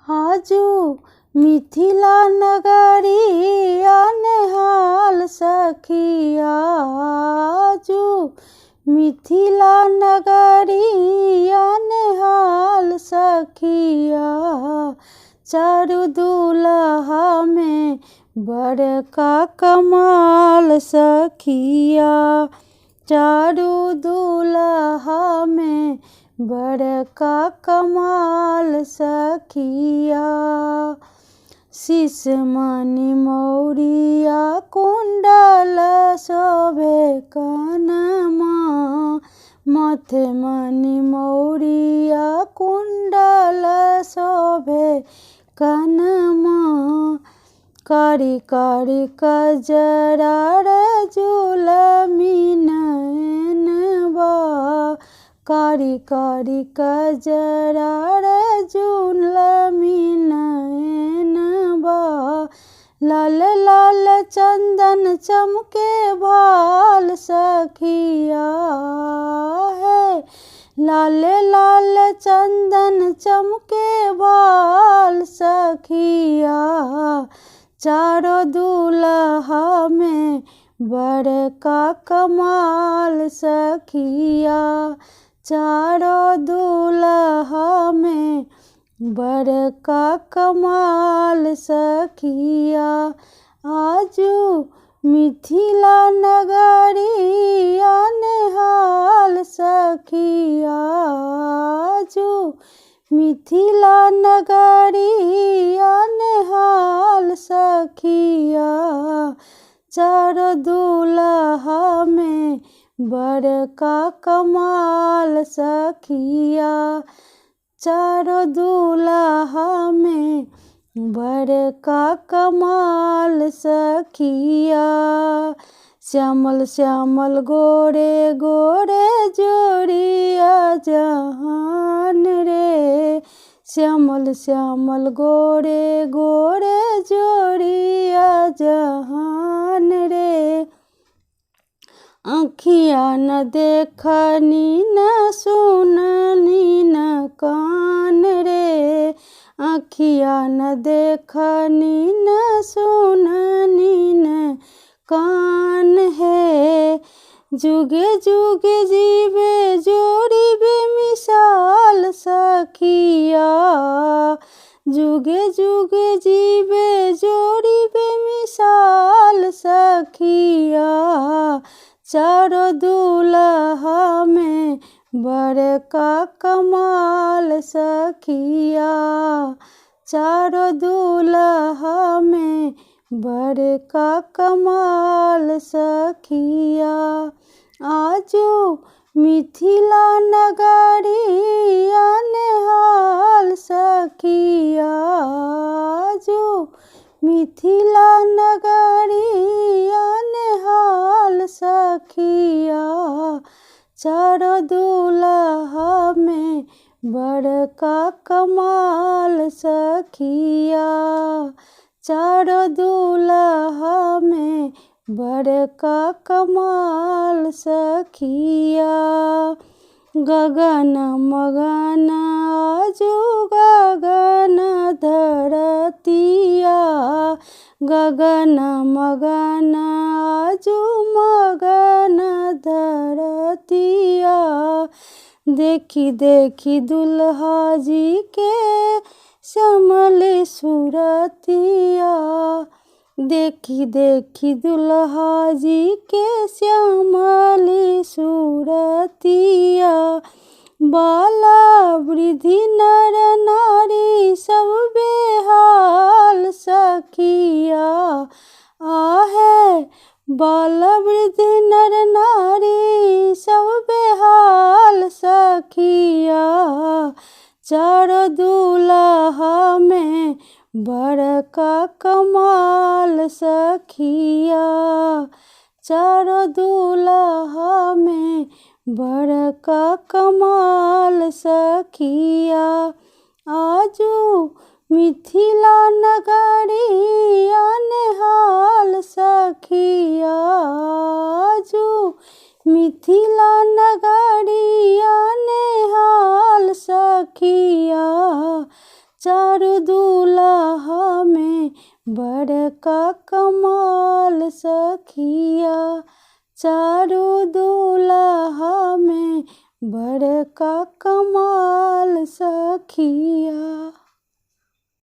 आजू मिथिला नगरिया नेहाल सखिया, आजू मिथिला नगरिया नेहाल सखिया। चारू दूल्हा में बड़का कमाल सखिया, चारू दूल्हा में बड़का कमाल सखिया। शीशमणि मौरिया कुंडल शोभे कनमा, माथे मणि मौरिया कुंडल शोभे कनमा। कारी कारी कजरा रे जुलमी नैनवा, कारी कारी कजरा रे जुलमी नैनवा। लाल लाल चंदन चमके भाल सखिया है, लाल लाल चंदन चमके भाल सखिया। चारों दूल्हा में बड़का कमाल सखिया, चारों दूल्हा में बड़का कमाल सखिया। आजू मिथिला नगरिया नेहाल सखिया, आजू मिथिला नगरिया नेहाल सखिया। चारों दूल्हा में बड़का कमाल सखिया, चारों दूल्हा में बड़का कमाल सखिया। श्यामल श्यामल गोरे गोरे जोड़िया जहान रे, श्यामल श्यामल गोरे गोरे जोड़िया जहान रे। आँखिया न देखनी न सुननी न कान रे, आँखिया न देखनी न सुननी न कान है। जुगे जुगे जीवे जोड़ी बेमिसाल सखिया, जुगे जुगे जीवे जोड़ी बेमिसाल सखिया। चारों दूल्हा में बड़का कमाल सखिया, चारों दूल्हा में बड़का कमाल सखिया। आजू मिथिला नगरिया नेहाल सखिया, आजू मिथिला नगरिया नेहाल सखिया। चारों दूल्हा में बड़का कमाल सखिया, चारों दूल्हा में बड़का कमाल सखिया। गगन मगन आजू गगन धरतिया, गगन मगन आजू मगन धरतिया। देखी देखी दुल्हा जी के श्यामल सूरतिया, देखी देखी दुल्हा जी के श्यामल सूरतिया। बाला वृद्धि नर नारी सब बेहाल सखिया आहे, बाला वृद्धि नर नारी सब बेहाल सखिया। चारों दूल्हा में बड़का कमाल सखिया, चारों दूल्हा में बड़का कमाल सखिया। आजू मिथिला नगरिया नेहाल सखिया, आजू मिथिला नगरिया नेहाल सखिया। चारू दूल्हा में बड़का कमाल सखिया, चारू दूल्हा में बड़का कमाल सखिया।